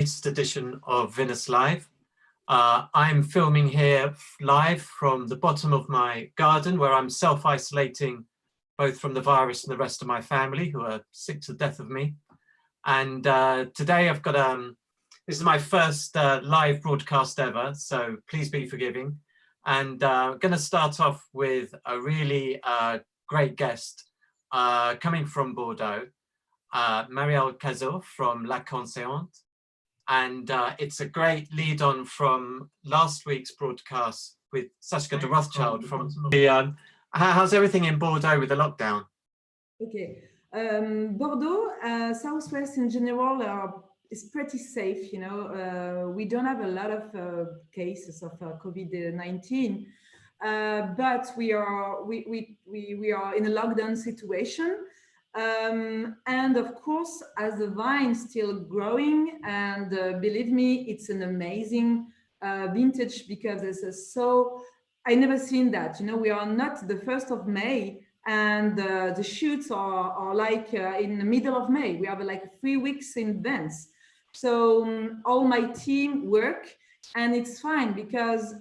latest edition of Vinous Live. I'm filming here live from the bottom of my garden where I'm self-isolating both from the virus and the rest of my family who are sick to death of me. And today I've got, this is my first live broadcast ever, so please be forgiving. And I'm going to start off with a really great guest coming from Bordeaux, Marielle Cazaux from La Conseillante. And it's a great lead on from last week's broadcast with Saskia de Rothschild from the, how's everything in Bordeaux with the lockdown? Okay, Bordeaux, Southwest in general is pretty safe, you know. We don't have a lot of cases of COVID-19, but we are in a lockdown situation. And of course, as the vine still growing, and believe me, it's an amazing vintage because I never seen that, you know. We are not the 1st of May and the shoots are like in the middle of May. We have like 3 weeks in advance. So all my team work, and it's fine because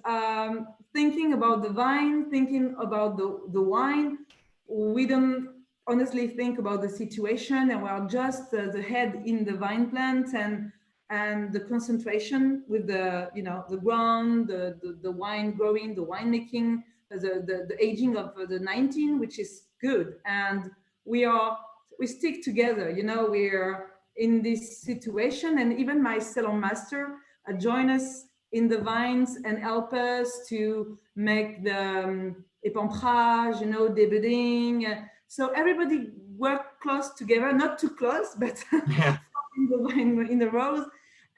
thinking about the vine, thinking about the wine, we don't honestly think about the situation, and we are just the head in the vine plant and the concentration with the, you know, the ground, the wine growing, the wine making, the aging of the 19, which is good. And we stick together, you know. We're in this situation, and even my salon master join us in the vines and help us to make the épantrage, you know, debudding. So everybody work close together, not too close, but Yeah. in the rows.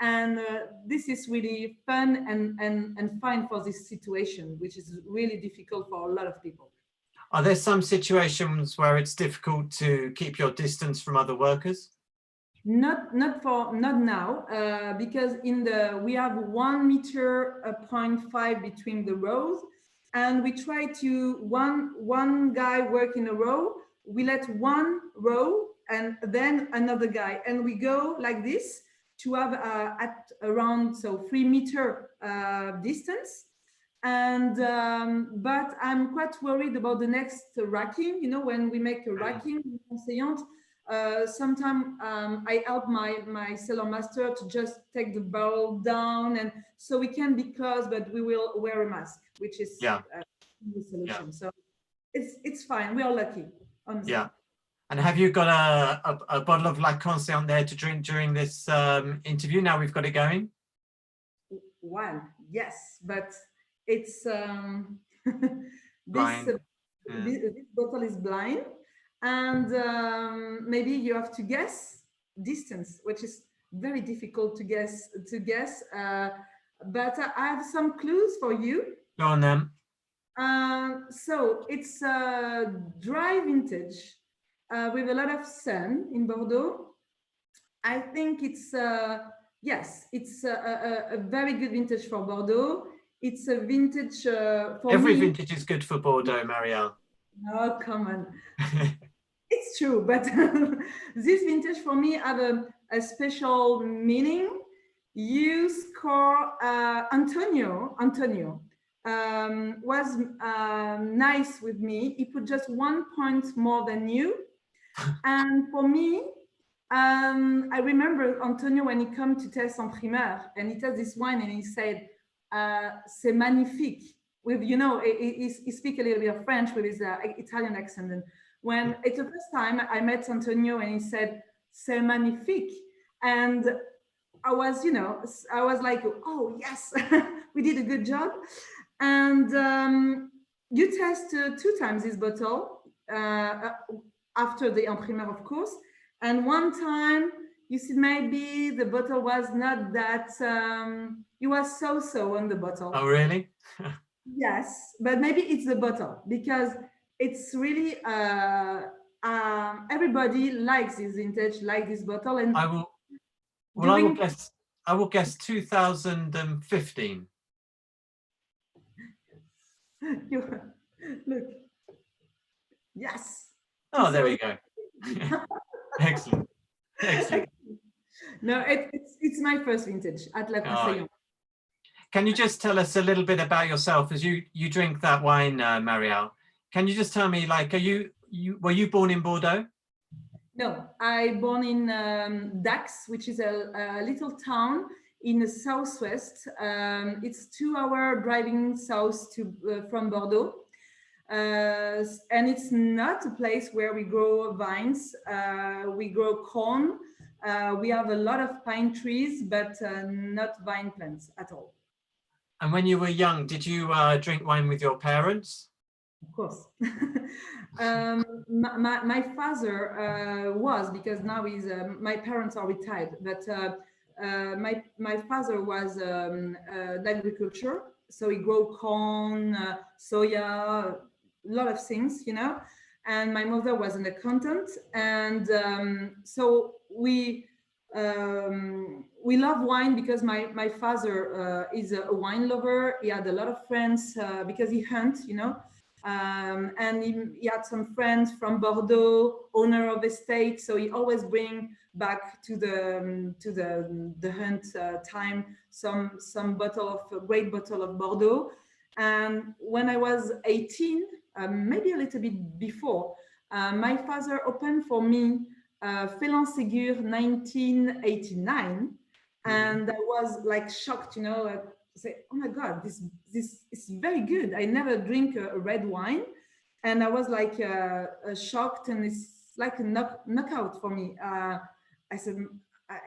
And this is really fun and fine for this situation, which is really difficult for a lot of people. Are there some situations where it's difficult to keep your distance from other workers? Not now, because we have 1.5 meters between the rows, and we try to one guy work in a row. We let one row and then another guy, and we go like this to have at around 3 meter distance. And but I'm quite worried about the next racking. You know, when we make a racking in Conseillante, sometimes I help my salon master to just take the barrel down, and so we can be close, but we will wear a mask, which is the solution. Yeah. So it's fine. We are lucky, honestly. Yeah. And have you got a bottle of La Conseillante there to drink during this interview? Now we've got it going. One, yes, but it's this bottle is blind. And maybe you have to guess distance, which is very difficult to guess. But I have some clues for you. Go on then. So it's a dry vintage with a lot of sun in Bordeaux. I think it's yes, it's a very good vintage for Bordeaux. It's a vintage for every me. Vintage is good for Bordeaux, Marielle. Oh, come on. It's true, but this vintage for me have a special meaning. You score Antonio was nice with me. He put just 1 point more than you. And for me, I remember Antonio when he came to test en primeur, and he tasted this wine and he said, c'est magnifique. With, you know, he speaks a little bit of French with his Italian accent. And when it's the first time I met Antonio and he said, c'est magnifique. And I was, you know, I was like, oh, yes, we did a good job. And you test 2 times this bottle after the en primeur, of course. And one time you said maybe the bottle was not that, it was so-so on the bottle. Oh, really? Yes, but maybe it's the bottle, because it's really everybody likes this vintage, like this bottle. And I will guess 2015. Look, yes. Oh, there we go. Excellent. No, it's my first vintage at La Conseillante. Can you just tell us a little bit about yourself as you drink that wine, Marielle? Can you just tell me, like, were you born in Bordeaux? No, I born in Dax, which is a little town in the southwest. It's 2 hour driving south from Bordeaux. And it's not a place where we grow vines. We grow corn. We have a lot of pine trees, but not vine plants at all. And when you were young, did you drink wine with your parents? Of course. My father was, because now my parents are retired, but my father was in agriculture. So he grew corn, soya, a lot of things, you know. And my mother was an accountant. And so we love wine because my father is a wine lover. He had a lot of friends because he hunts, you know. And he had some friends from Bordeaux, owner of estate, so he always bring back to the hunt time some great bottle of Bordeaux. And when I was 18, maybe a little bit before, my father opened for me Félan Ségur 1989, and I was like shocked, you know. Say, oh my God, this is very good. I never drink a red wine, and I was like shocked, and it's like a knockout for me. I said,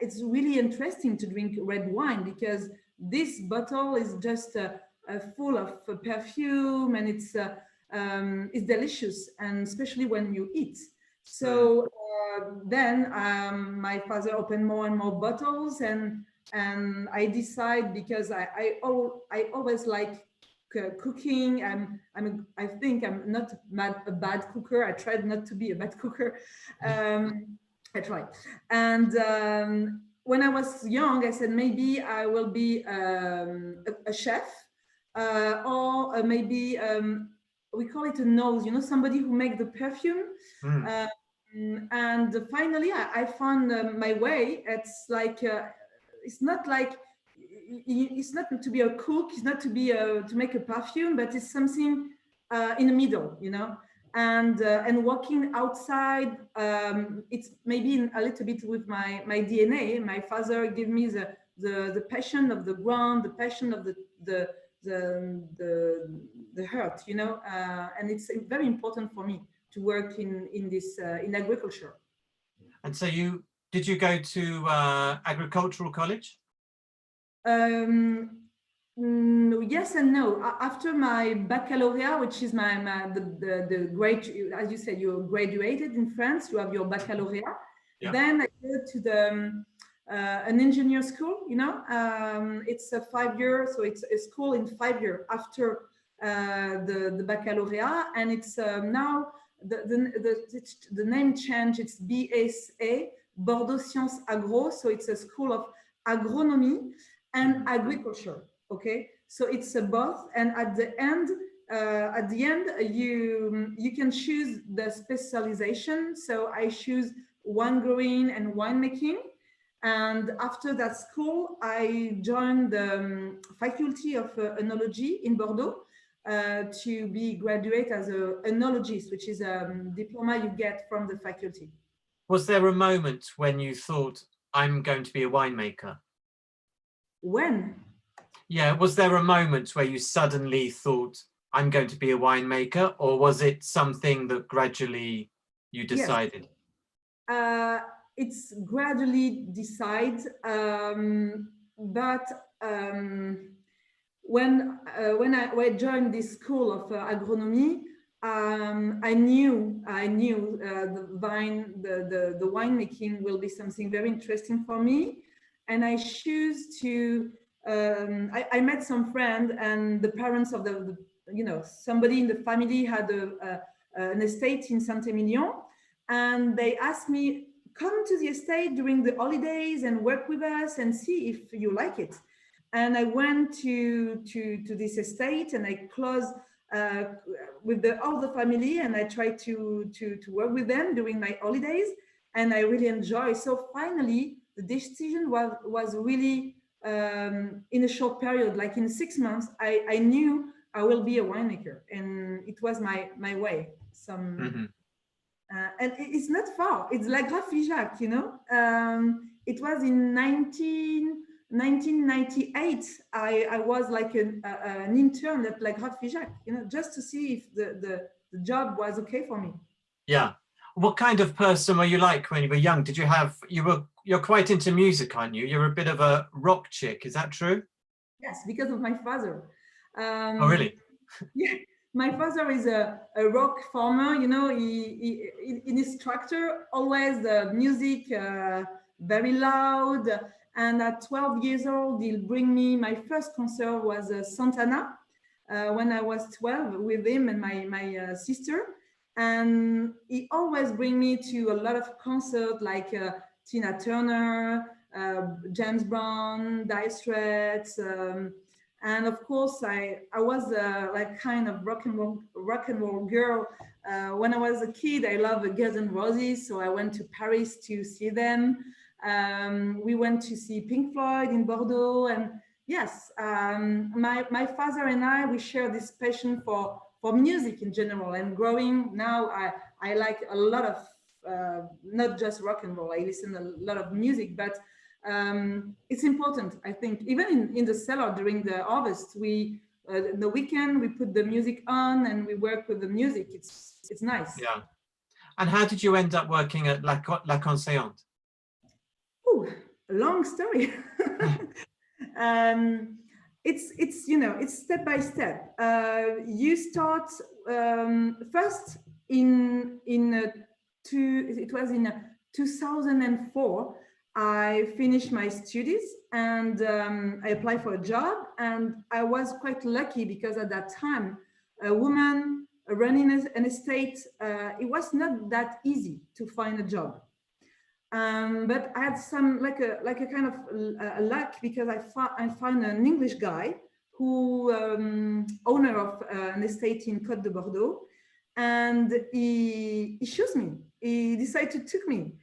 it's really interesting to drink red wine because this bottle is just full of perfume, and it's delicious, and especially when you eat. So then my father opened more and more bottles, and I decide, because I always like cooking. I think I'm not a bad cooker. I tried not to be a bad cooker. I tried. And when I was young, I said maybe I will be a chef, or maybe we call it a nose. You know, somebody who makes the perfume. And finally, I found my way. It's like. It's not to be a cook, it's not to be to make a perfume, but it's something in the middle, you know. And walking outside, it's maybe a little bit with my DNA. My father gave me the passion of the ground, the passion of the earth, you know. And it's very important for me to work in this in agriculture. And so did you go to agricultural college? Yes and no. After my baccalaureate, which is the grade, as you said, you graduated in France, you have your baccalaureate. Yeah. Then I go to an engineer school, you know. It's a 5 year, so it's a school in 5 years after the baccalaureate, and it's now the name change. It's BSA, Bordeaux Sciences Agro, so it's a school of agronomy and agriculture. Okay, so it's both, and at the end you can choose the specialization. So I choose wine growing and winemaking, and after that school I joined the faculty of enology in Bordeaux to be graduate as an enologist, which is a diploma you get from the faculty. Was there a moment when you thought, I'm going to be a winemaker? When? Yeah, was there a moment where you suddenly thought, I'm going to be a winemaker, or was it something that gradually you decided? Yes. It's gradually decided, but when I joined this school of agronomy, I knew the winemaking will be something very interesting for me, and I choose to. I met some friend, and the parents of somebody in the family had an estate in Saint-Emilion, and they asked me, come to the estate during the holidays and work with us and see if you like it. And I went to this estate, and I closed with all the family, and I tried to work with them during my holidays, and I really enjoy. So finally, the decision was really in a short period, like in 6 months, I knew I will be a winemaker, and it was my way. And it's not far. It's La Grafijac, you know. It was in 1998. I was like an intern at La Grafijac, you know, just to see if the job was okay for me. Yeah. What kind of person were you like when you were young? Did you have, you're quite into music, aren't you? You're a bit of a rock chick, is that true? Yes, because of my father. Oh, really? Yeah, my father is a rock farmer, you know, he in his tractor, always the music very loud. And at 12 years old, he'll bring me, my first concert was Santana when I was 12 with him and my sister. And he always bring me to a lot of concerts like Tina Turner, James Brown, Dire Straits, and of course I was like kind of rock and roll girl. When I was a kid, I loved Guns N' Roses, so I went to Paris to see them. We went to see Pink Floyd in Bordeaux, and yes, my father and I, we share this passion for music in general. And growing now, I like a lot of not just rock and roll. I listen to a lot of music, but it's important, I think. Even in the cellar during the harvest, we the weekend we put the music on and we work with the music. It's nice. Yeah. And how did you end up working at La Conseillante? Oh, long story. It's you know, it's step by step. You start first it was in 2004. I finished my studies and I applied for a job, and I was quite lucky because at that time, a woman running an estate, it was not that easy to find a job. But I had some like a kind of luck, because I found an English guy who owner of an estate in Côte de Bordeaux, and he chose me. He decided to take me.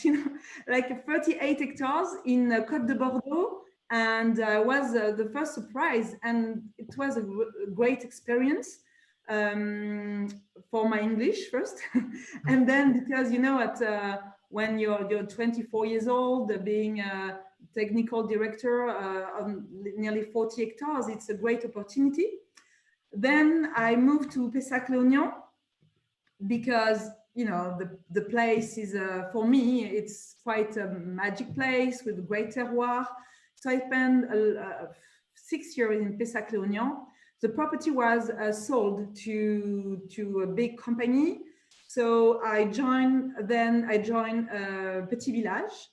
You know, like 38 hectares in Côte de Bordeaux, and was the first surprise, and it was a great experience for my English first, and then because you know when you're 24 years old, being a technical director on nearly 40 hectares, it's a great opportunity. Then I moved to Pessac-Léognan because you know the place is for me, it's quite a magic place with a great terroir. So I spent 6 years in Pessac-Léognan. The property was sold to a big company, so I joined Petit Village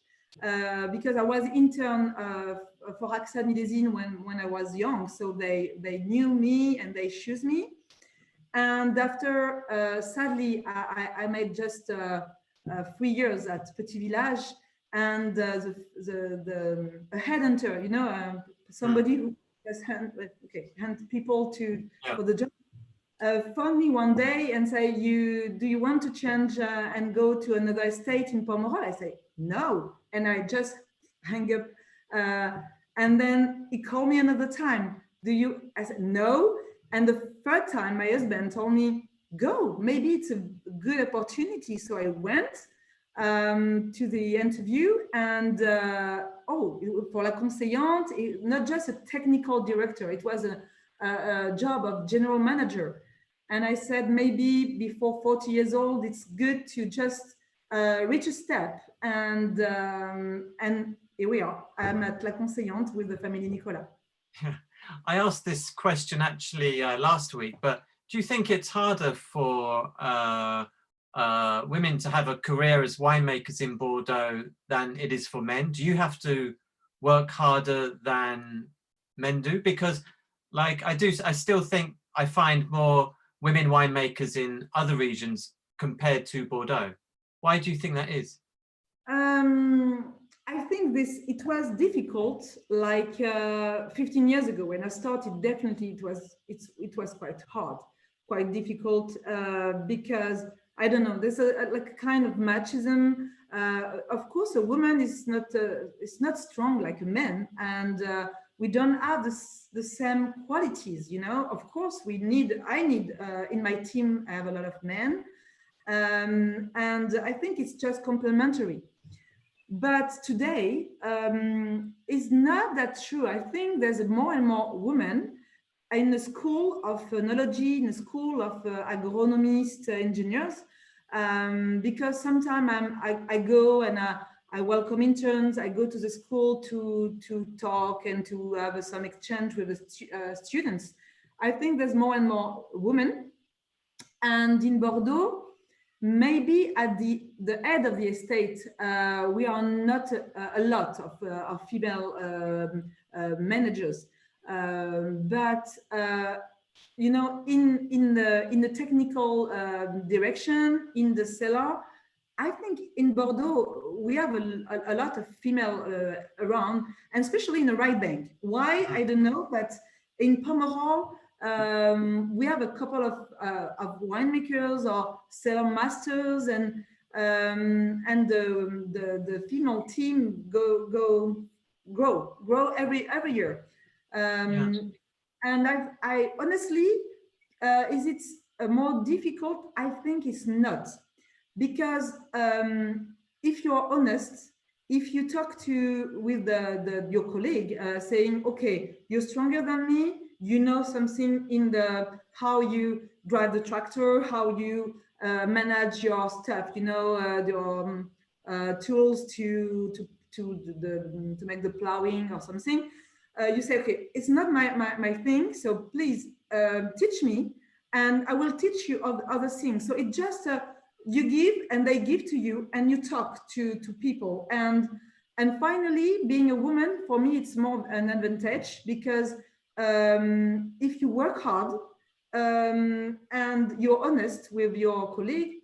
because I was intern for AXA Millésine when I was young, so they knew me and they chose me. And after, sadly, I made just 3 years at Petit Village, and the headhunter, you know, somebody who just hand people for the job, phoned me one day and say, do you want to change and go to another estate in Pomerol? I say, no. And I just hang up. And then he called me another time. I said, no. And the third time, my husband told me, go, maybe it's a good opportunity. So I went to the interview, and for La Conseillante, not just a technical director, it was a job of general manager. And I said, maybe before 40 years old, it's good to just reach a step. And here we are. I'm at La Conseillante with the family Nicolas. I asked this question actually last week, but do you think it's harder for women to have a career as winemakers in Bordeaux than it is for men? Do you have to work harder than men do? Because like I still think I find more women winemakers in other regions compared to Bordeaux. Why do you think that is? I think it was difficult like 15 years ago when I started. Definitely it was quite hard, quite difficult because I don't know, there's like a kind of machism. Of course, a woman is not strong like a man, and we don't have the same qualities. You know, of course, I need in my team. I have a lot of men, and I think it's just complementary. But today is not that true. I think there's more and more women in the school of phenology, in the school of agronomist engineers, because sometimes I go and I welcome interns. I go to the school to talk and to have some exchange with the students. I think there's more and more women, and in Bordeaux, maybe at the head of the estate, we are not a lot of female managers, but you know, in the technical direction, in the cellar, I think in Bordeaux we have a lot of female around, and especially in the right bank. Why, I don't know, but in Pomerol, we have a couple of winemakers or cellar masters, and the female team grow every year. And I honestly, is it more difficult? I think it's not, because if you're honest, if you talk with your colleague, saying, okay, you're stronger than me, you know something in how you drive the tractor, how you manage your stuff, you know, your tools to make the plowing or something. You say, okay, it's not my thing, so please teach me, and I will teach you other things. So it just you give and they give to you, and you talk to people, and finally, being a woman, for me, it's more an advantage, because if you work hard and you're honest with your colleague,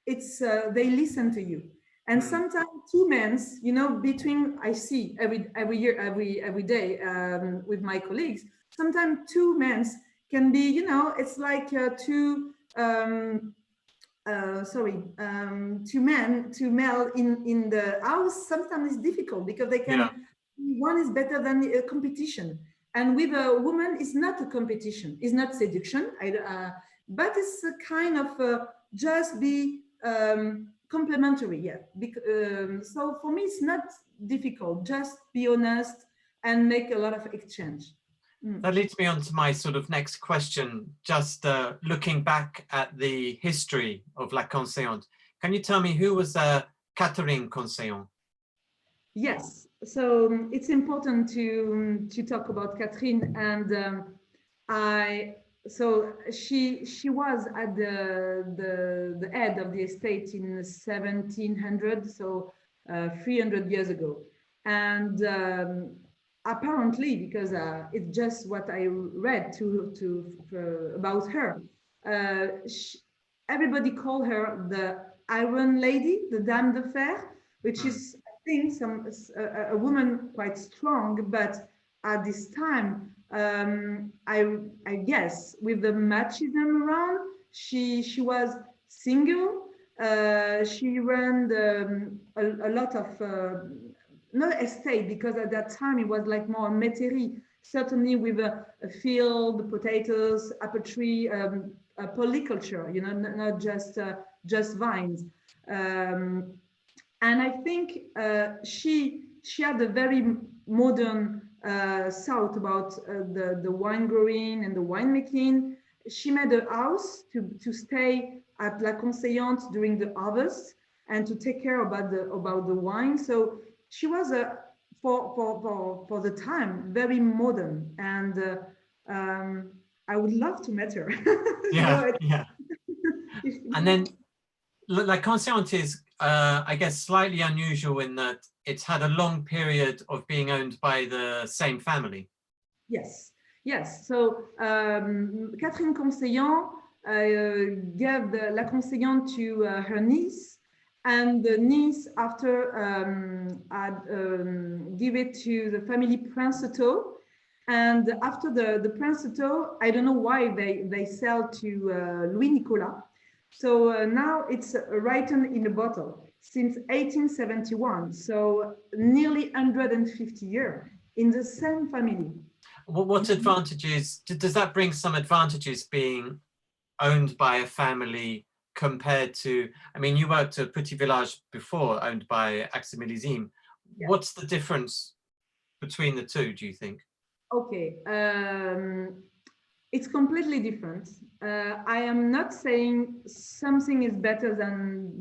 it's they listen to you. And sometimes two men, you know, between, I see every year, every day with my colleagues, sometimes two men can be, you know, it's like two male in the house. Sometimes it's difficult because they can, one is better than a competition. And with a woman, it's not a competition, it's not seduction, but it's a kind of just be complementary. Yeah. So for me, it's not difficult. Just be honest and make a lot of exchange. That leads me on to my sort of next question. Just looking back at the history of La Conseillante, can you tell me who was Catherine Conseillante? Yes, so it's important to talk about Catherine, and so she was at the head of the estate in 1700, so 300 years ago, and apparently, because it's just what I read about her, everybody called her the Iron Lady, the Dame de Fer, which is, I think, a woman quite strong, but at this time, I guess, with the machismo around, she was single. She ran a lot of not estate, because at that time it was like more métairie, certainly with a field, potatoes, apple tree, polyculture, you know, not just vines. And I think she had a very modern thought about the wine growing and the winemaking. She made a house to stay at La Conseillante during the harvest and to take care about the wine. So she was for the time very modern, and I would love to meet her. Yeah, yeah. And then La Conseillante is, I guess, slightly unusual in that it's had a long period of being owned by the same family. Yes, yes. So Catherine Conseillante gave La Conseillante to her niece, and the niece after give it to the family Princeteau. And after the Princeteau, I don't know why they sell to Louis Nicolas. So now it's written in a bottle. since 1871, so nearly 150 years in the same family. What advantages, does that bring some advantages being owned by a family compared to, I mean, you worked at Petit Village before, owned by Accès Millésime. Yeah. What's the difference between the two, do you think? Okay, it's completely different. I am not saying something is better than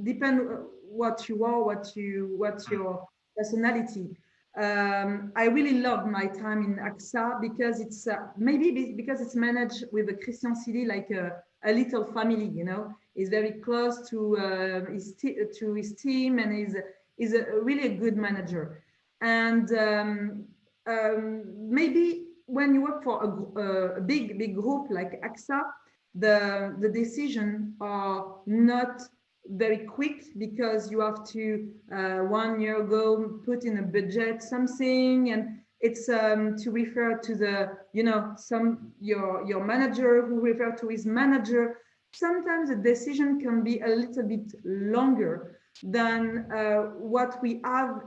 depend what you are, what's your personality. I really love my time in AXA because it's maybe because it's managed with a Christian Silly like a little family, you know. He's very close to his team and is really a good manager. And maybe when you work for a big group like AXA, the decisions are not very quick because you have to 1 year ago put in a budget something, and it's to refer to the, you know, your manager who refer to his manager. Sometimes the decision can be a little bit longer than what we have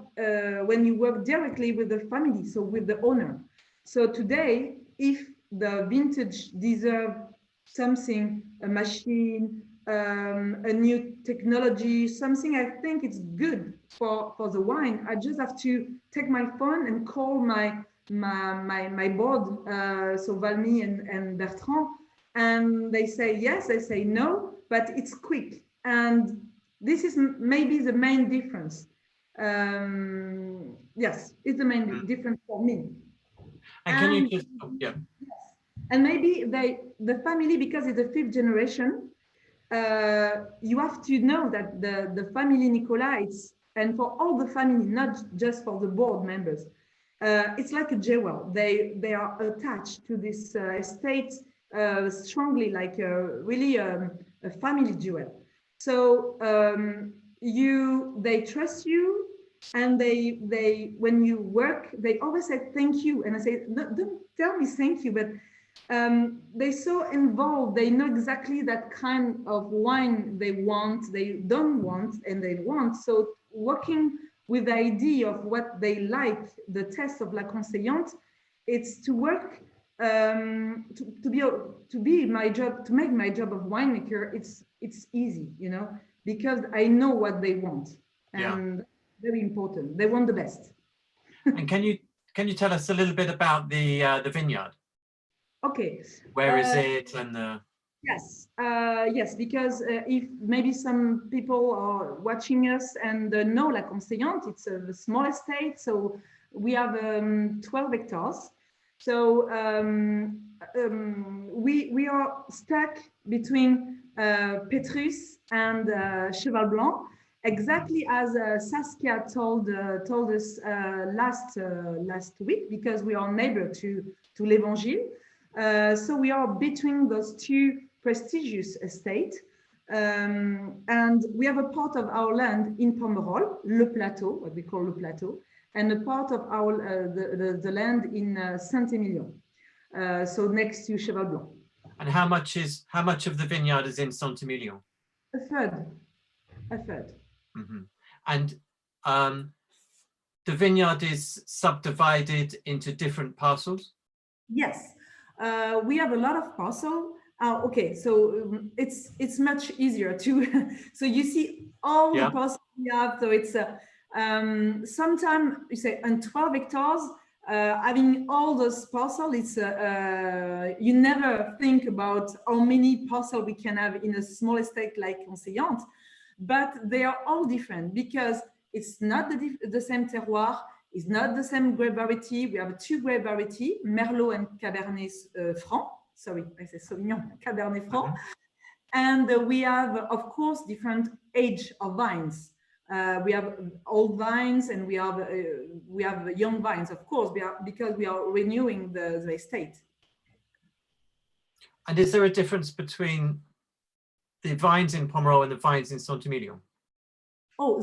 when you work directly with the family, so with the owner. So today, if the vintage deserve something, a machine, a new technology, something I think it's good for the wine, I just have to take my phone and call my board, so Valmy and Bertrand, and they say yes, they say no, but it's quick. And this is maybe the main difference. Yes, it's the main difference for me. And can you just, yeah. Yes. And maybe the family, because it's the 5th generation, you have to know that the family Nicolas, and for all the family, not just for the board members, it's like a jewel. They are attached to this estate strongly, like really a family jewel. So they trust you, and they when you work, they always say thank you. And I say, no, don't tell me thank you, but they're so involved. They know exactly that kind of wine they want, they don't want, and they want. So working with the idea of what they like, the test of La Conseillante, it's to work to be my job, to make my job of winemaker. It's easy, you know, because I know what they want, and yeah, very important. They want the best. And can you tell us a little bit about the vineyard? Okay. Where is it? And yes, yes, because if maybe some people are watching us and know La Conseillante, it's a small estate, so we have 12 hectares. So we are stuck between Petrus and Cheval Blanc, exactly as Saskia told us last week, because we are neighbor to l'Evangile. So we are between those two prestigious estates, and we have a part of our land in Pomerol, Le Plateau, what we call Le Plateau, and a part of our the land in Saint-Emilion, so next to Cheval Blanc. And how much of the vineyard is in Saint-Emilion? A third. Mm-hmm. And the vineyard is subdivided into different parcels? Yes, we have a lot of parcels. Okay, so it's much easier to so you see all the parcels we have. So it's sometimes you say on 12 hectares, having all those parcels, it's you never think about how many parcels we can have in a small estate like Conseillante, but they are all different because it's not the same terroir, it's not the same grape variety. We have 2 grape variety, Merlot and Cabernet Franc. Sorry, I say Sauvignon, Cabernet Franc. And we have, of course, different age of vines. We have old vines and we have young vines, of course, because we are renewing the estate. And is there a difference between the vines in Pomerol and the vines in Saint-Emilion? Oh,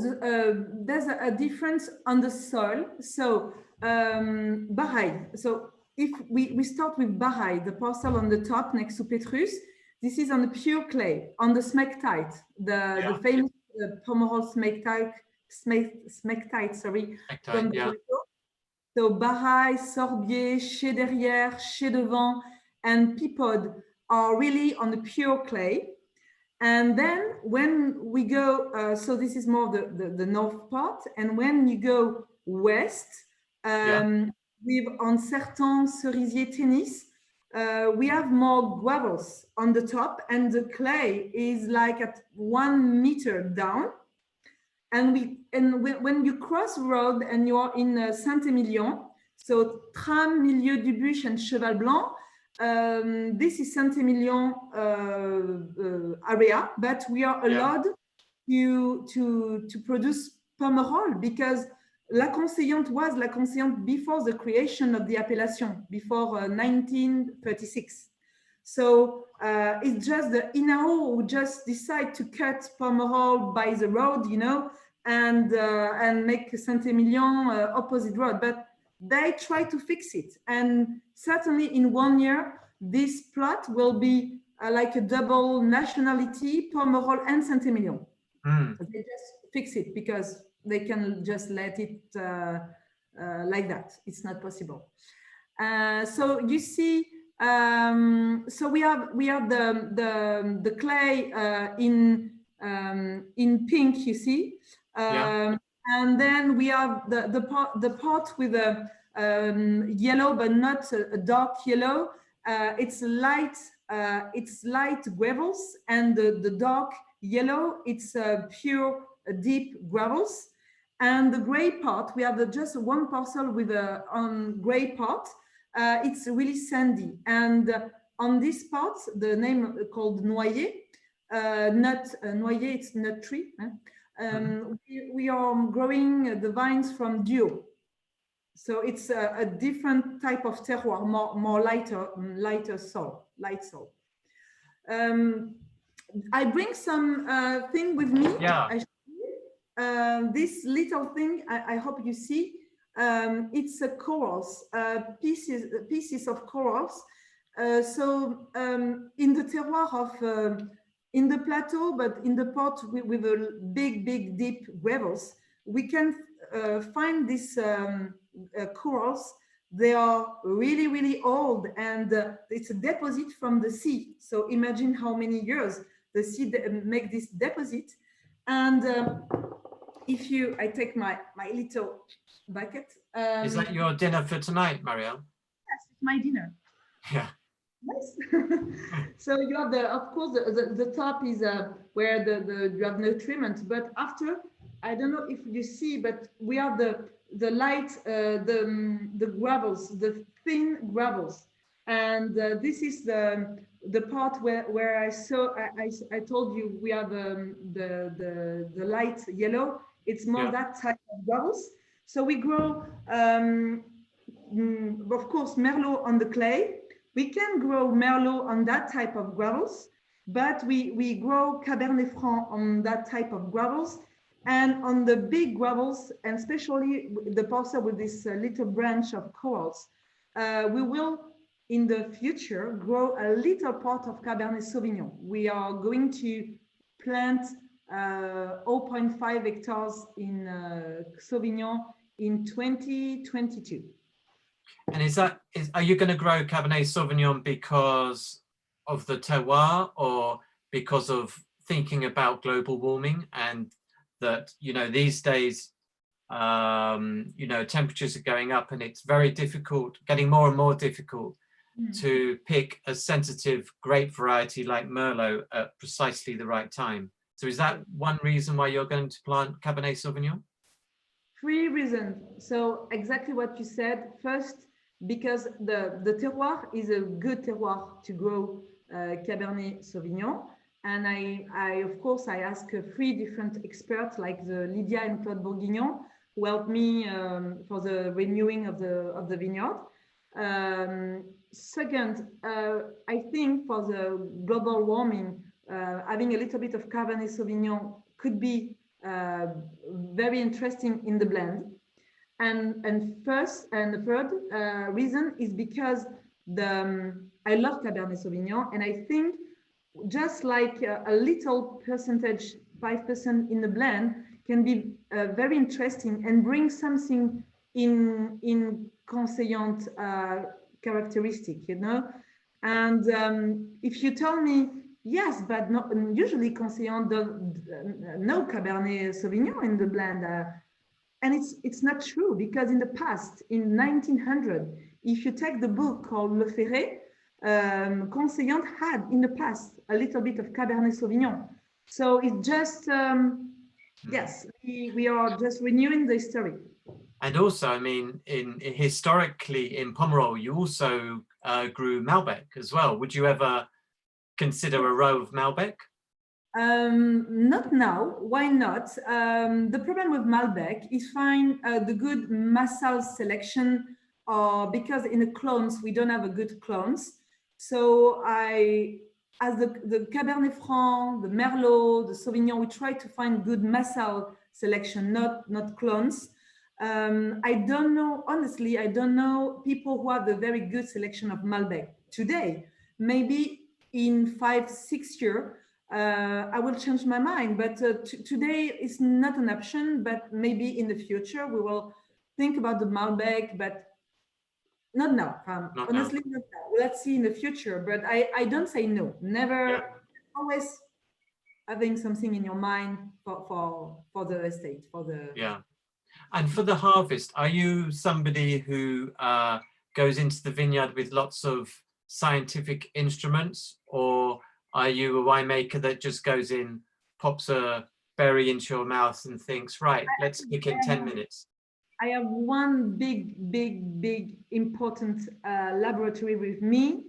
there's a difference on the soil. So Baraille. So if we start with Baraille, the parcel on the top next to Petrus, this is on the pure clay, on the smectite, the famous the Pomerol smectite, sorry, from the yeah. plateau. So Bahaï, Sorbier, Chais derrière, Chais devant, and Pipod are really on the pure clay. And then when we go, so this is more the north part, and when you go west, with on certain cerisier tennis, we have more gravels on the top, and the clay is like at 1 meter down. And when you cross the road and you are in Saint-Émilion, so Tram, Milieu du Buch, and Cheval Blanc, this is Saint-Émilion area, but we are allowed to produce Pomerol because La Conseillante was La Conseillante before the creation of the appellation, before 1936. So it's just the Inao who just decide to cut Pomerol by the road, you know, and make Saint-Émilion opposite road. But they try to fix it. And certainly in 1 year, this plot will be like a double nationality, Pomerol and Saint-Émilion. They just fix it because they can just let it like that. It's not possible. So you see, so we have the clay in pink, you see, and then we have the pot with a yellow, but not a dark yellow. It's light gravels, and the dark yellow, it's pure deep gravels. And the gray part, we have just one parcel with a gray part. It's really sandy, and on this part, the name called Noyer, Noyer, it's nut tree. We are growing the vines from Duo, so it's a different type of terroir, more lighter soil, light soil. I bring some thing with me. Yeah. This little thing, I hope you see. It's a corals, pieces of corals. So in the terroir of, in the plateau, but in the pot with a big, deep gravels, we can find these corals. They are really old, and it's a deposit from the sea. So imagine how many years the sea make this deposit. And if I take my little bucket. Is that your dinner for tonight, Marielle? Yes, it's my dinner. Yeah. Nice. So you have of course, the top is where you have nutriment, but after, I don't know if you see, but we have the light, the gravels, the thin gravels, and this is the part where I told you we have the light yellow. It's more that type of gravels. So we grow, of course, Merlot on the clay. We can grow Merlot on that type of gravels, but we grow Cabernet Franc on that type of gravels. And on the big gravels, and especially the parcel with this little branch of corals, we will, in the future, grow a little part of Cabernet Sauvignon. We are going to plant 0.5 hectares in Sauvignon in 2022. And are you going to grow Cabernet Sauvignon because of the terroir, or because of thinking about global warming, and that, you know, these days, you know, temperatures are going up and it's very difficult, getting more and more difficult to pick a sensitive grape variety like Merlot at precisely the right time? So is that one reason why you're going to plant Cabernet Sauvignon? 3 reasons. So exactly what you said. First, because the terroir is a good terroir to grow Cabernet Sauvignon. And I of course, I asked 3 different experts like the Lydia and Claude Bourguignon, who helped me for the renewing of the vineyard. Second, I think for the global warming, having a little bit of Cabernet Sauvignon could be very interesting in the blend. And the third reason is because I love Cabernet Sauvignon, and I think just like a little percentage 5% in the blend can be very interesting and bring something in Conseillante characteristic, you know. And if you tell me, yes, but not, usually Conseillante no Cabernet Sauvignon in the blend, and it's not true, because in the past, in 1900, if you take the book called Le Ferret, Conseillante had in the past a little bit of Cabernet Sauvignon. So it's just, yes, we are just renewing the story. And also, I mean, historically in Pomerol, you also grew Malbec as well. Would you ever consider a row of Malbec? Not now. Why not? The problem with Malbec is find the good massal selection, because in the clones we don't have a good clones. So as the Cabernet Franc, the Merlot, the Sauvignon, we try to find good massal selection, not clones. I don't know, honestly, I don't know people who have a very good selection of Malbec today. Maybe in 5-6 years, I will change my mind, but today is not an option, but maybe in the future we will think about the Malbec, but not now. Not honestly, now. not now. Let's see in the future, but I don't say no, never. Yeah. Always having something in your mind for the estate, for the... Yeah. And for the harvest, are you somebody who goes into the vineyard with lots of scientific instruments, or are you a winemaker that just goes in, pops a berry into your mouth and thinks, right, let's pick in 10 minutes? I have one big important laboratory with me,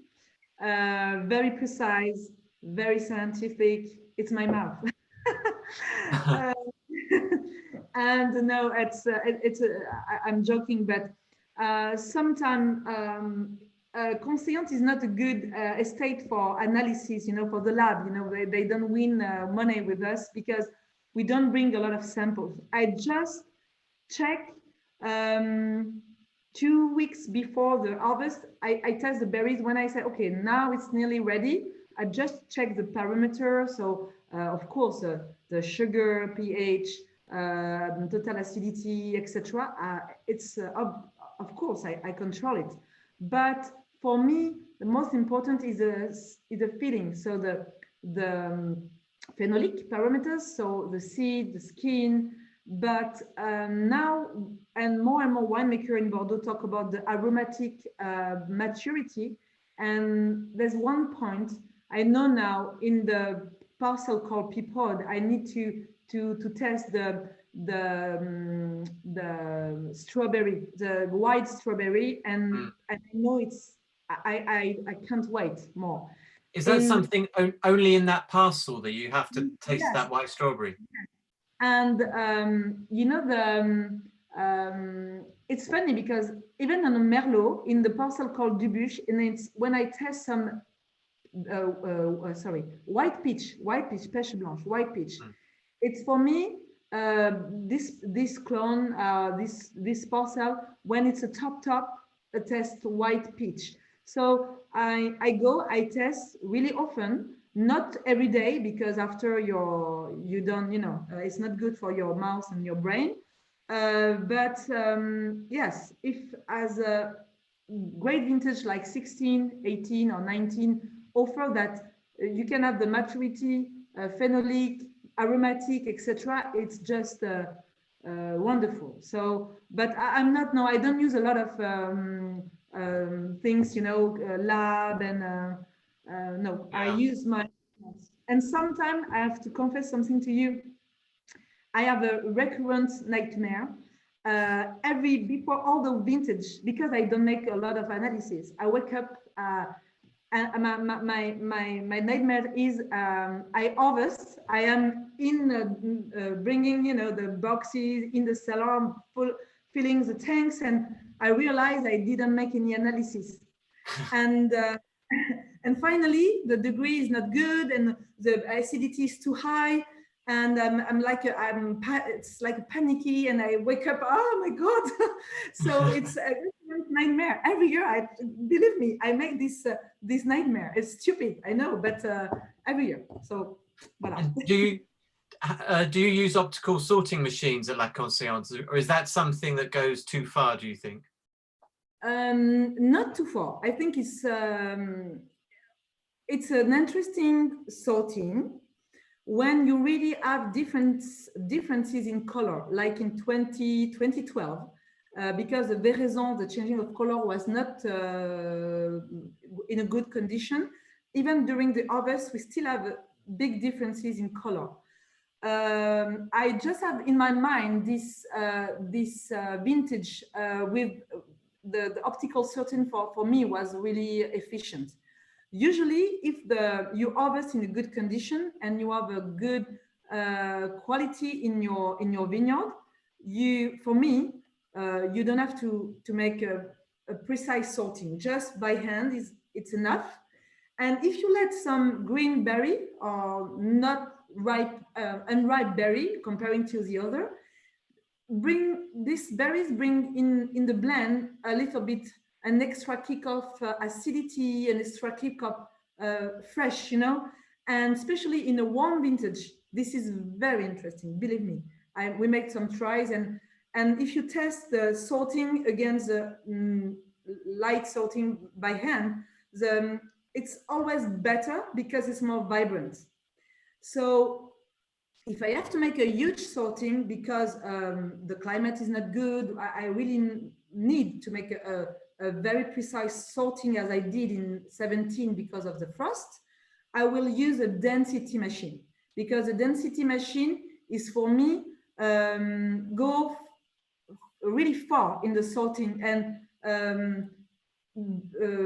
very precise, very scientific. It's my mouth. And no, I'm joking, but sometimes Conseillante is not a good estate for analysis, you know, for the lab. You know, they don't win money with us because we don't bring a lot of samples. I just check 2 weeks before the harvest. I test the berries. When I say, okay, now it's nearly ready, I just check the parameter. So of course, the sugar, pH, total acidity, etc. It's of course I control it, but for me the most important is the feeling. So the phenolic parameters, so the seed, the skin. But now, and more winemaker in Bordeaux talk about the aromatic maturity, and there's one point I know now in the parcel called Pipod, I need to test the strawberry, the white strawberry, and I know I can't wait more. Is that something only in that parcel that you have to taste? Yes. That white strawberry? And you know, it's funny because even on a Merlot in the parcel called Dubuche, and it's when I test some white peach, pêche blanche, white peach. It's for me this clone, this parcel, when it's a top, a test white peach. So I test really often, not every day, because after you don't, you know, it's not good for your mouth and your brain. But yes, if as a great vintage like 16, 18 or 19 offer that you can have the maturity, phenolic, aromatic, etc. It's just wonderful. So, but I'm not, no, I don't use a lot of things, you know, lab and no, I use my, and sometimes I have to confess something to you. I have a recurrent nightmare before all the vintage, because I don't make a lot of analysis. I wake up and my nightmare is I harvest. I am in bringing, you know, the boxes in the cellar, filling the tanks, and I realize I didn't make any analysis. And and finally the degree is not good and the acidity is too high, and it's like panicky, and I wake up, oh my god. So it's a nightmare every year. Believe me, I make this nightmare. It's stupid, I know, but every year. So voilà. Do you use optical sorting machines at La Conseillante, or is that something that goes too far, do you think? Not too far. I think it's an interesting sorting when you really have differences in color, like in 2012, because the veraison, the changing of color, was not in a good condition. Even during the harvest, we still have big differences in color. I just have in my mind this vintage with the optical sorting for me was really efficient. Usually, if you harvest in a good condition and you have a good quality in your vineyard, for me, you don't have to make a precise sorting. Just by hand it's enough. And if you let some green berry or not ripe, unripe berry comparing to the other, these berries bring in the blend a little bit an extra kick of acidity, an extra kick of fresh, and especially in a warm vintage, this is very interesting. Believe me, we make some tries, and if you test the sorting against the light sorting by hand, it's always better because it's more vibrant. So if I have to make a huge sorting because the climate is not good, I really need to make a very precise sorting as I did in 17 because of the frost, I will use a density machine, because a density machine is for me go really far in the sorting and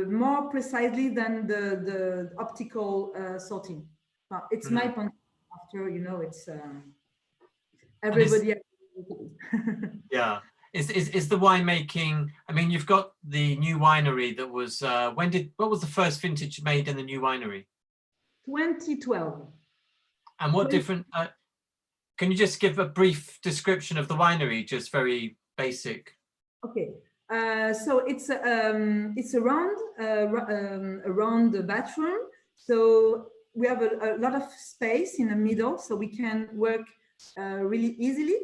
more precisely than the optical sorting. Well, it's my point. After, it's everybody. Yeah. Is the winemaking, I mean, you've got the new winery that was, what was the first vintage made in the new winery? 2012. And what different, can you just give a brief description of the winery, just very basic? Okay, so it's around the bathroom. So we have a lot of space in the middle, so we can work really easily.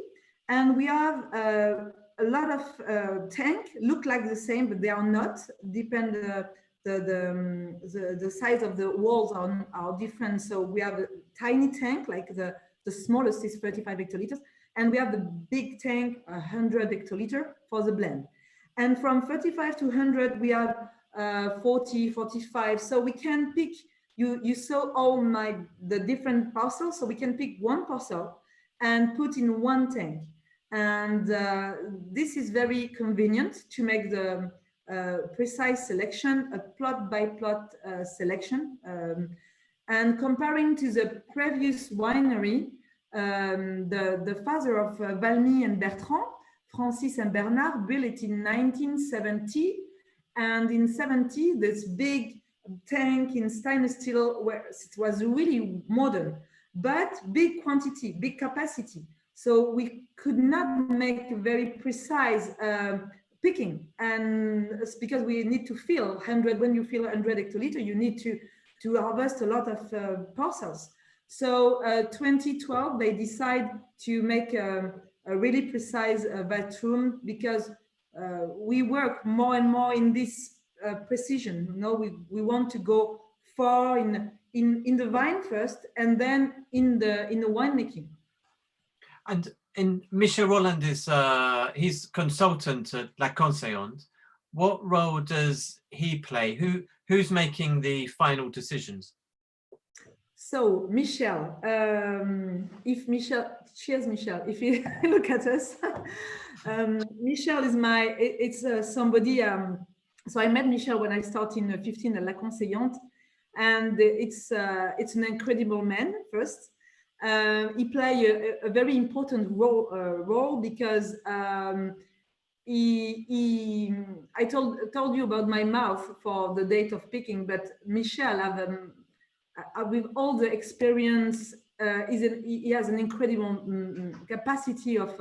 And we have a lot of tank, look like the same, but they are not. Depend the size of the walls are different. So we have a tiny tank, like the smallest is 35 hectoliters, and we have the big tank, 100 hectoliter for the blend. And from 35 to 100, we have 40, 45. So we can pick. You saw all the different parcels, so we can pick one parcel and put in one tank. And this is very convenient to make the precise selection, a plot by plot selection. And comparing to the previous winery, the father of Valmy and Bertrand, Francis and Bernard, built it in 1970. And in 70, this big tank in stainless steel, where it was really modern, but big quantity, big capacity. So we could not make very precise picking, and it's because we need to fill 100. When you fill 100 hectoliter, you need to harvest a lot of parcels. So 2012, they decide to make a really precise bathroom, because we work more and more in this precision. We want to go far in the vine first, and then in the winemaking. And Michel Rolland is he's consultant at La Conseillante. What role does he play? Who's making the final decisions? So Michel, cheers, Michel. If you look at us, Michel is somebody. So I met Michel when I started in 15 at La Conseillante, and it's an incredible man. First, he played a very important role because I told you about my mouth for the date of picking, but Michel with all the experience, he has an incredible capacity of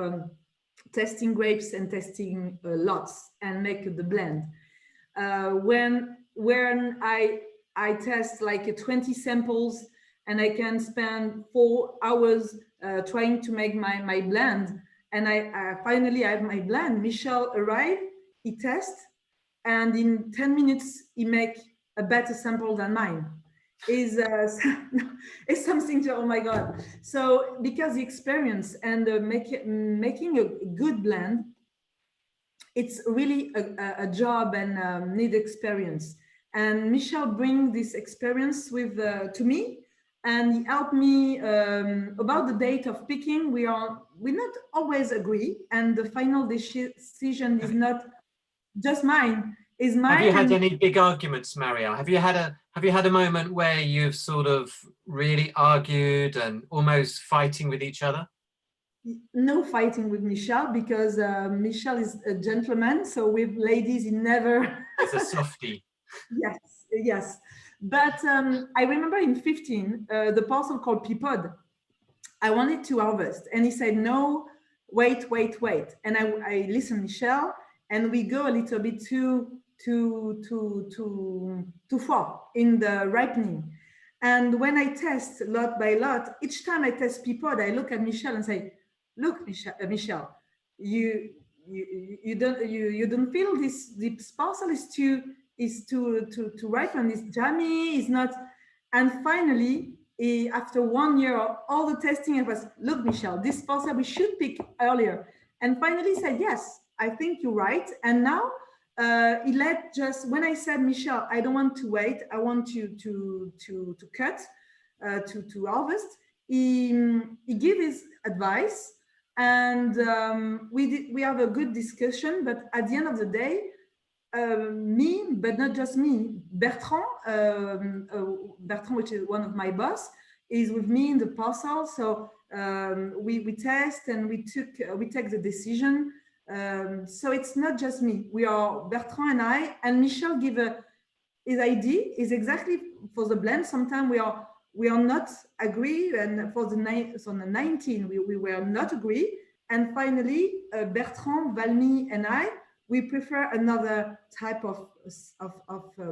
testing grapes and testing lots and make the blend. When I test like 20 samples and I can spend 4 hours trying to make my blend. And I finally have my blend. Michel arrived, he tests, and in 10 minutes, he make a better sample than mine. Is something to, oh my God. So because the experience and making a good blend, it's really a job and need experience. And Michel bring this experience with to me, and he helped me about the date of picking. We not always agree, and the final decision is not just mine. Is mine. Have you had any big arguments, Marielle? Have you had a moment where you've sort of really argued and almost fighting with each other? No fighting with Michel, because Michel is a gentleman. So with ladies, he never. He's a softie. Yes. But I remember in 15, the parcel called Pipod, I wanted to harvest, and he said, no, wait. And I listened, Michel, and we go a little bit too far in the ripening. And when I test lot by lot, each time I test Pipod, I look at Michel and say, look, Michel, you don't feel this parcel is too ripen, it's jammy, it's not. And finally, after 1 year, all the testing, I was, look, Michel, this parcel we should pick earlier. And finally said, yes, I think you're right. And now he let just, when I said, Michel, I don't want to wait, I want you to cut, to harvest, he gave his advice, and we have a good discussion. But at the end of the day, me, but not just me, Bertrand, which is one of my boss, is with me in the parcel. So we test and we take the decision. So it's not just me. We are Bertrand and I, and Michel give his idea is exactly for the blend. Sometimes we are not agree, and for the 19 we were not agree. And finally, Bertrand, Valmy, and I, we prefer another type of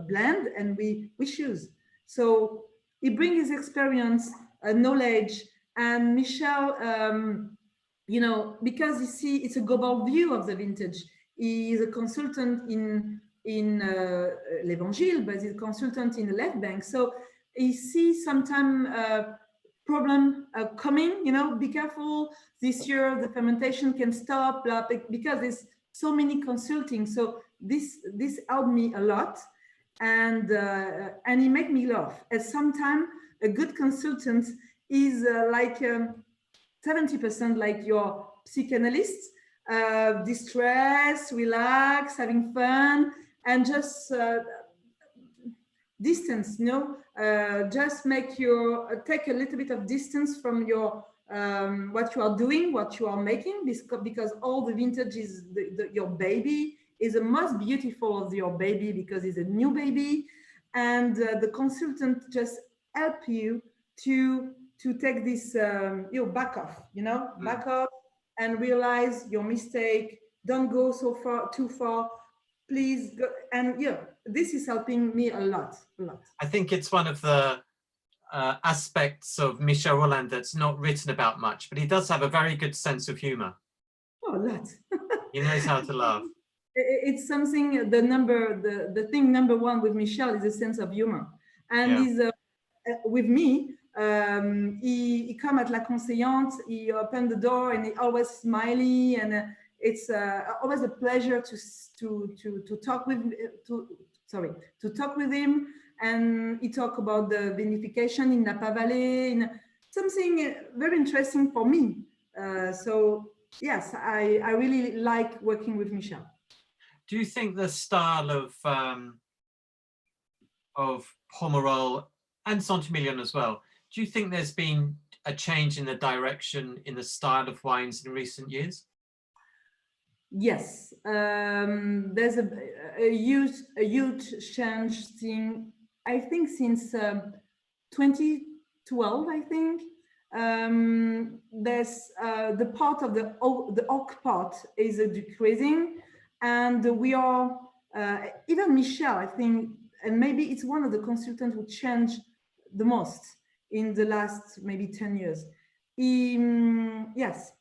blend, and we choose. So he brings his experience, knowledge, and Michel, you know, because you see, it's a global view of the vintage. He is a consultant in l'Evangile, but he's a consultant in the left bank. So he sees sometimes problem coming, you know, be careful, this year the fermentation can stop, blah, because there's so many consulting. So this helped me a lot, and he made me laugh. At some time, a good consultant is like 70% like your psychanalyst, distress, relax, having fun, and just distance, you know, just make your take a little bit of distance from your what you are doing, what you are making, because all the vintage is your baby, is the most beautiful of your baby, because it's a new baby, and the consultant just help you to take this back off, back off and realize your mistake. Don't go too far, please go. And this is helping me a lot. I think it's one of the aspects of Michel Rolland that's not written about much, but he does have a very good sense of humor. Oh, a lot. He knows how to laugh. It's something, the thing number one with Michel is a sense of humor. And he's with me, he come at La Conseillante, he opened the door, and he always smiley, and it's always a pleasure to talk with him. And he talk about the vinification in Napa Valley, something very interesting for me. So yes, I really like working with Michel. Do you think the style of Pomerol and Saint-Emilion as well, do you think there's been a change in the direction in the style of wines in recent years? Yes, there's a huge change thing. I think since 2012, I think there's the part of the oak part is decreasing, and we are even Michel, I think, and maybe it's one of the consultants who changed the most, in the last maybe 10 years. Yes.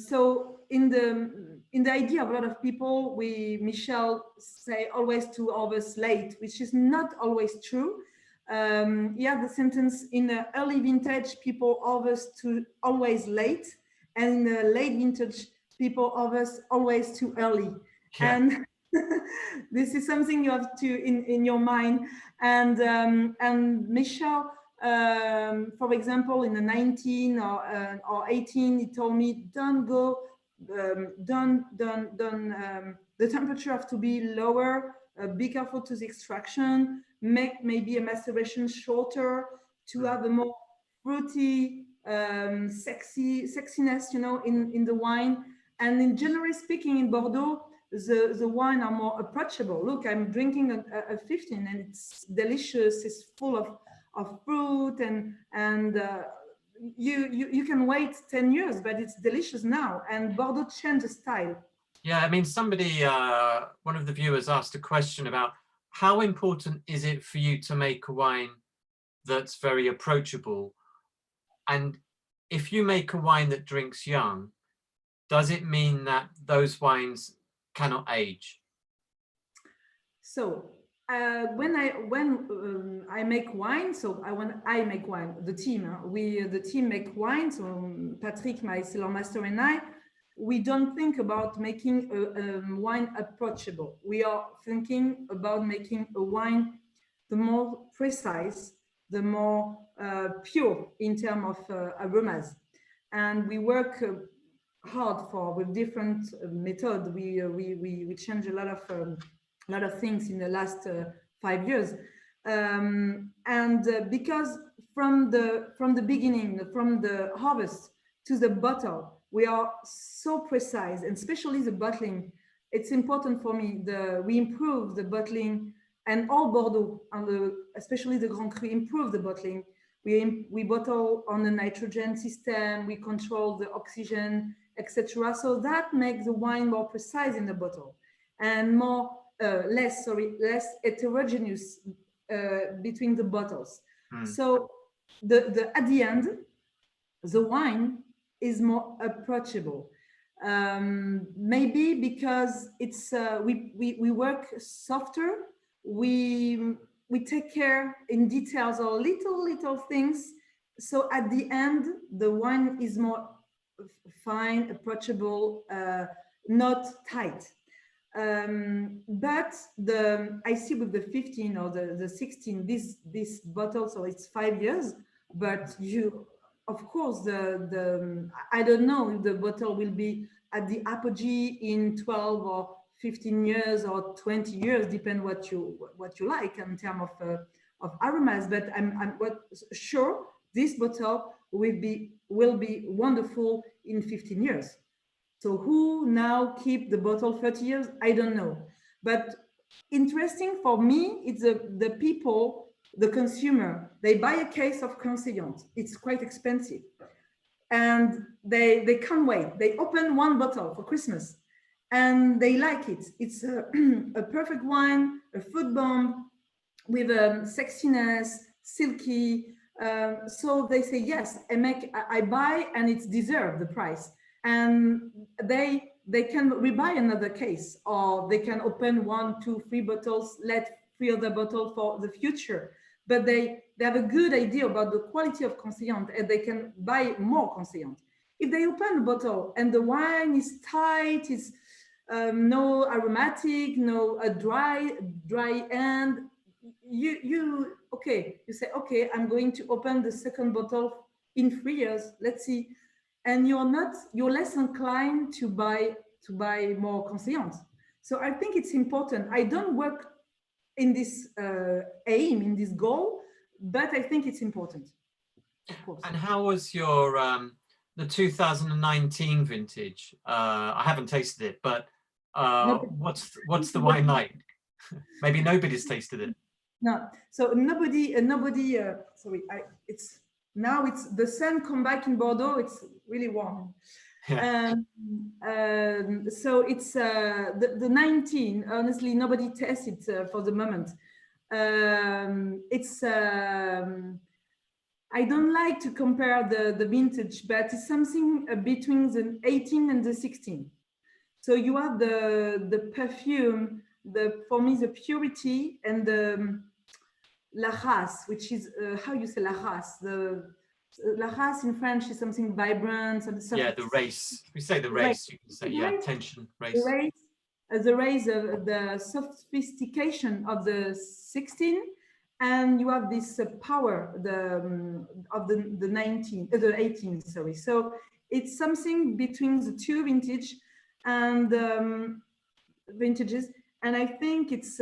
So in the idea of a lot of people, Michel say always to harvest late, which is not always true. Yeah, the sentence in the early vintage, people harvest to always late, and in the late vintage, people harvest always too early. Yeah. And this is something you have to in your mind. And Michel, for example, in the 19 or 18, he told me, don't go, the temperature have to be lower, be careful to the extraction, make maybe a maceration shorter to have a more fruity, sexiness, you know, in the wine. And in generally speaking, in Bordeaux, the wine are more approachable. Look, I'm drinking a 15 and it's delicious. It's full of fruit and you can wait 10 years, but it's delicious now. And Bordeaux changed the style. Yeah, I mean, somebody, one of the viewers asked a question about how important is it for you to make a wine that's very approachable? And if you make a wine that drinks young, does it mean that those wines cannot age? So when I make wine, when I make wine, the team, the team make wine. So Patrick, my cellar master, and I, we don't think about making a wine approachable. We are thinking about making a wine the more precise, the more pure in terms of aromas. And we work hard with different methods. We change a lot of things in the last 5 years. Because from the beginning, from the harvest to the bottle, we are so precise, and especially the bottling. It's important for me. We improve the bottling, and all Bordeaux, especially the Grand Cru, improve the bottling. We bottle on the nitrogen system. We control the oxygen, etc. So that makes the wine more precise in the bottle and less heterogeneous between the bottles. So at the end, the wine is more approachable. Maybe because it's we work softer. We take care in details of little things. So at the end, the wine is more fine, approachable, not tight. But I see with the 15 or the 16, this bottle, so it's 5 years, but of course, I don't know if the bottle will be at the apogee in 12 or 15 years or 20 years, depend what you like in terms of aromas. But I'm sure this bottle will be wonderful in 15 years. So who now keep the bottle 30 years? I don't know. But interesting for me, it's the people, the consumer. They buy a case of Conseillante. It's quite expensive. And they can't wait. They open one bottle for Christmas and they like it. It's a perfect wine, a fruit bomb with a sexiness, silky. So they say, yes, I buy and it's deserved the price. And they can rebuy another case, or they can open 1, 2, 3 bottles, let 3 other bottles for the future. But they have a good idea about the quality of Conseillante, and they can buy more Conseillante. If they open a bottle and the wine is tight, is no aromatic, no dry end, you say, okay, I'm going to open the second bottle in 3 years. Let's see. And you're less inclined to buy more Conseillante. So I think it's important. I don't work in this aim, in this goal, but I think it's important, of course. And how was your the 2019 vintage? I haven't tasted it, but what's the wine like? Maybe nobody's tasted it. No, so nobody. Sorry, now it's the sun come back in Bordeaux. It's really warm. Yeah. So it's the 19. Honestly, nobody tests it for the moment. It's I don't like to compare the vintage, but it's something between the 18 and the 16. So you have the perfume, for me, the purity, and the la race, which is how you say la race. La race in French is something vibrant. Yeah, the race. We say the race. You can say, yeah, tension, race. The race of the sophistication of the 16, and you have this power of the 19, the 18. Sorry. So it's something between the two vintages, and and I think it's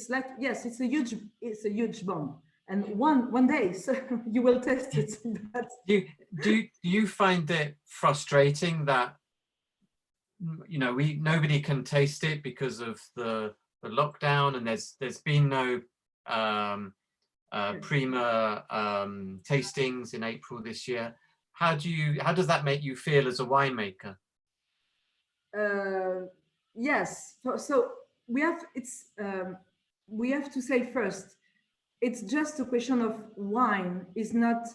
like, yes, it's a huge bomb. And one day, so you will test it. But do you find it frustrating that, you know, nobody can taste it because of the lockdown, and there's been no Prima tastings in April this year? How does that make you feel as a winemaker? Yes, so we have to say first, it's just a question of wine. Is not,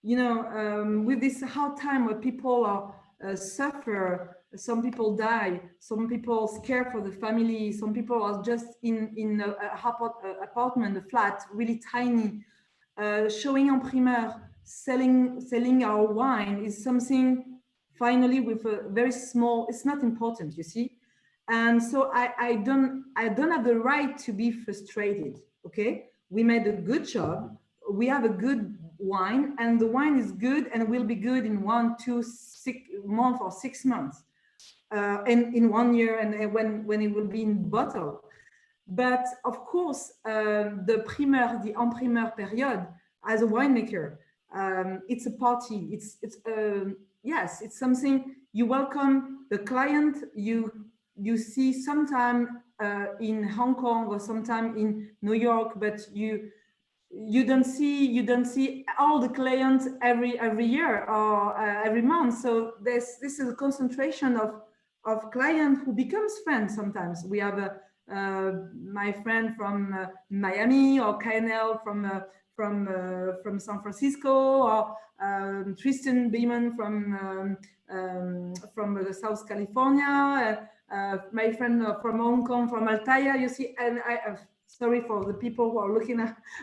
you know, with this hard time where people are suffer, some people die, some people scared for the family, some people are just in a apartment, a flat, really tiny, showing en primeur, selling our wine is something finally with a very small, it's not important, you see. And so I don't have the right to be frustrated. Okay, we made a good job, we have a good wine, and the wine is good and will be good in 1, 2, 6 months or 6 months, and in 1 year, and when it will be in bottle. But of course, the primeur, the en primeur period, as a winemaker, it's a party. Yes, it's something you welcome the client. You see sometime in Hong Kong or sometime in New York, but you don't see all the clients every year or every month. So this is a concentration of clients who becomes friends. Sometimes we have my friend from Miami, or KNL from San Francisco, or Tristan Beeman from South California, my friend from Hong Kong, from Altair, you see. And sorry for the people who are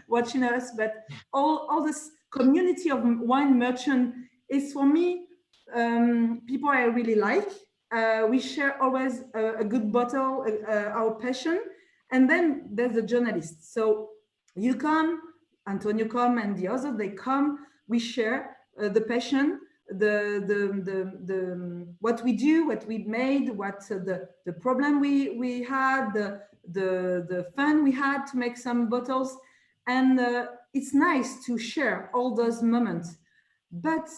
watching us, but all this community of wine merchant is, for me, people I really like. We share always a good bottle, our passion, and then there's the journalist. So you come, Antonio come, and the others, they come. We share the passion, the what we do, what we made, what the problem we had, the fun we had to make some bottles, and it's nice to share all those moments. But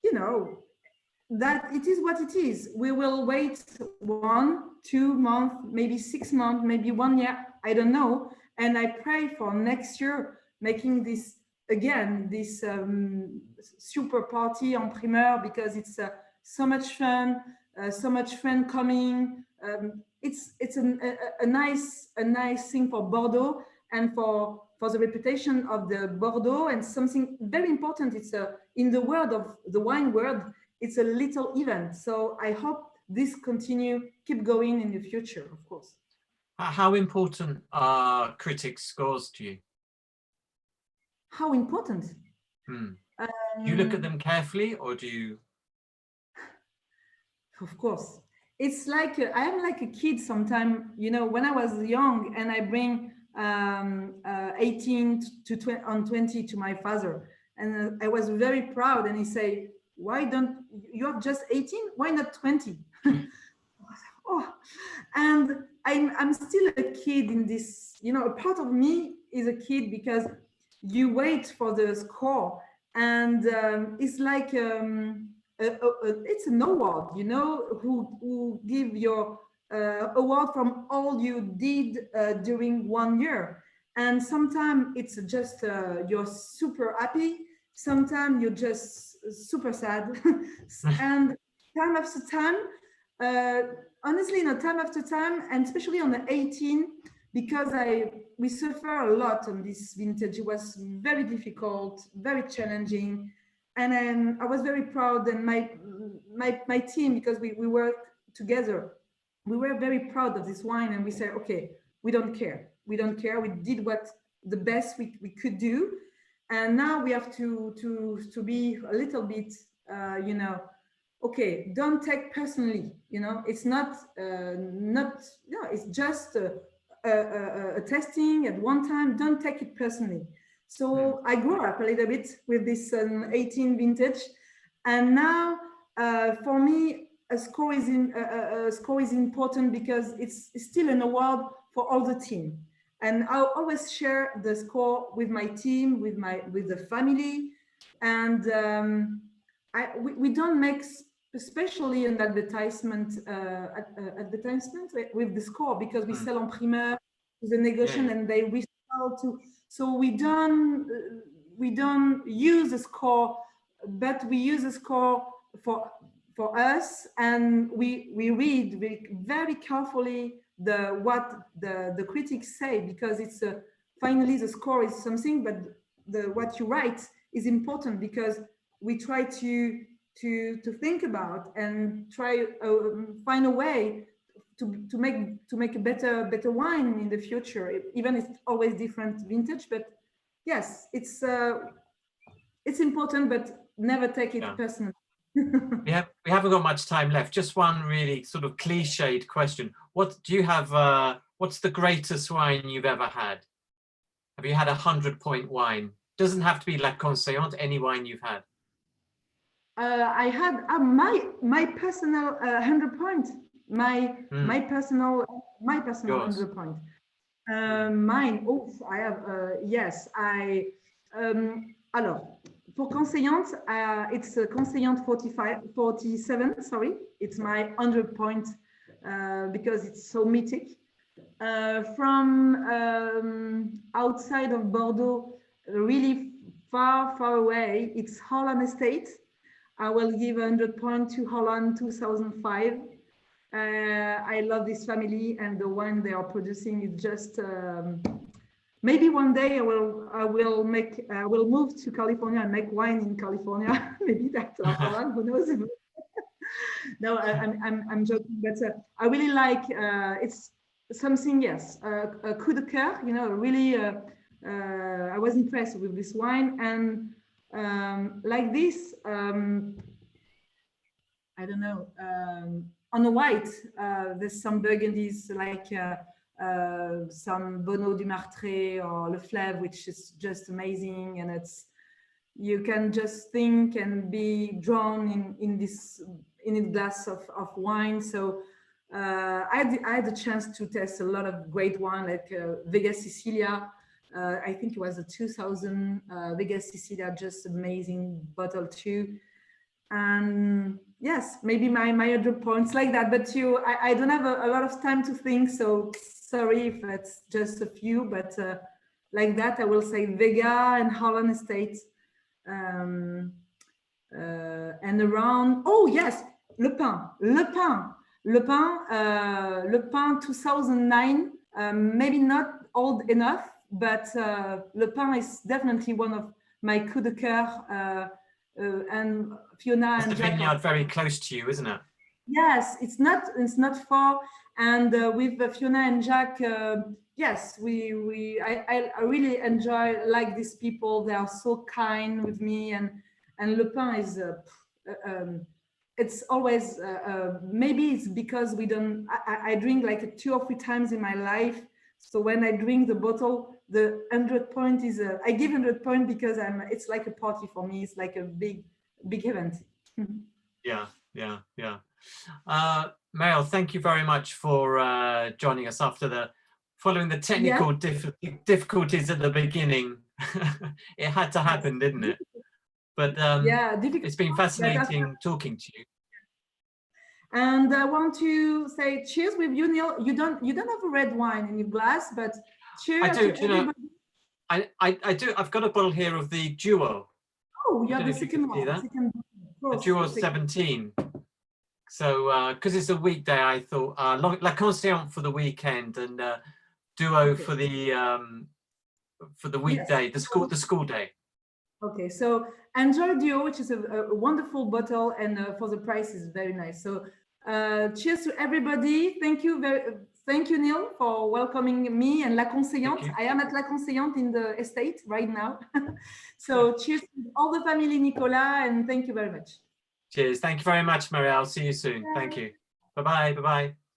you know, that it is what it is. We will wait 1, 2 months, maybe 6 months, maybe 1 year, I don't know. And I pray for next year, making this again, this super party en primeur, because it's so much fun, so much friend coming. It's a nice thing for Bordeaux, and for the reputation of the Bordeaux, and something very important. It's in the world of the wine world, it's a little event. So I hope this keep going in the future, of course. How important are critics' scores to you? How important? Do you look at them carefully, or do you? Of course. It's like, I am like a kid sometimes, you know, when I was young, and I bring 18 to 20 to my father. And I was very proud, and he say, why don't you have just 18? Why not 20? Oh, and I'm still a kid in this, you know, a part of me is a kid, because you wait for the score, and it's like it's an award, you know, who give your award from all you did during 1 year. And sometimes it's just you're super happy, sometimes you're just super sad. And time after time, honestly, time after time, and especially on the 18, because we suffer a lot on this vintage. It was very difficult, very challenging, and I was very proud. And my team, because we worked together, we were very proud of this wine, and we said, okay, we don't care. We don't care. We did what the best we could do, and now we have to be a little bit, you know, okay, don't take personally. You know, it's not it's just a testing at one time. Don't take it personally. So I grew up a little bit with this 18 vintage, and now for me, a score is important because it's still an award for all the team, and I'll always share the score with my team, with the family, and we don't make especially an advertisement with the score, because we sell on Prima to the negociant, and they resell to. So we don't use the score, but we use the score for us, and we read very carefully what the critics say, because it's finally the score is something, but what you write is important, because we try to think about and try find a way to make a better wine in the future, even if it's always different vintage. But yes, it's important, but never take it personally. We haven't got much time left. Just one really sort of cliched question. What do you have? What's the greatest wine you've ever had? Have you had 100-point wine? Doesn't have to be La Conseillante. Any wine you've had. I had my personal 100 points. My personal 100 points. Mine. Oh, I have. Yes, I. Alors, for Conseillante, it's Conseillante 47. Sorry, it's my 100 points because it's so mythic. From outside of Bordeaux, really far away, it's Holland Estate. I will give 100 points to Holland 2005. I love this family, and the wine they are producing is just. Maybe one day I will move to California and make wine in California. Maybe that's Holland, who knows? No, I'm joking, but I really like. It's something, yes, a coup de cœur. You know, really. I was impressed with this wine, and like this. I don't know. On the white, there's some Burgundies like some Bonneau du Martret or Le Fleuve, which is just amazing, and you can just think and be drawn in a glass of wine. So I had a chance to test a lot of great wine, like Vega Sicilia. I think it was a 2000 Vega Sicilia, just amazing bottle too. And yes, maybe my 100 points like that, but I don't have a lot of time to think, so sorry if it's just a few, but like that I will say Vega and Holland Estate, and around, oh yes, Le Pin 2009, maybe not old enough, but Le Pin is definitely one of my coup de cœur. And Fiona and Jack. The vineyard very close to you, isn't it? Yes, it's not far. And with Fiona and Jack, yes, I really enjoy like these people. They are so kind with me, and Le Pin is it's always maybe it's because I drink like 2 or 3 times in my life. So when I drink the bottle, the 100 point is I give 100 point because it's like a party for me. It's like a big event. Yeah. Marielle, thank you very much for joining us following the technical difficulties at the beginning. It had to happen, didn't it? But it's been fascinating talking to you. And I want to say cheers with you, Neil. You don't have a red wine in your glass, but cheers. I do. You know, I do. I've got a bottle here of the Duo. Oh, you have the second one. The Duo 17. So because it's a weekday, I thought La Conseillante for the weekend, and duo Okay. for the weekday, Yes. the school day. Okay, so enjoy Duo, which is a wonderful bottle, and for the price is very nice. So cheers to everybody. Thank you, Neil, for welcoming me and La Conseillante. I am at La Conseillante in the estate right now. So cheers to all the family, Nicolas, and thank you very much. Cheers. Thank you very much, Marielle. See you soon. Bye. Thank you. Bye-bye. Bye-bye.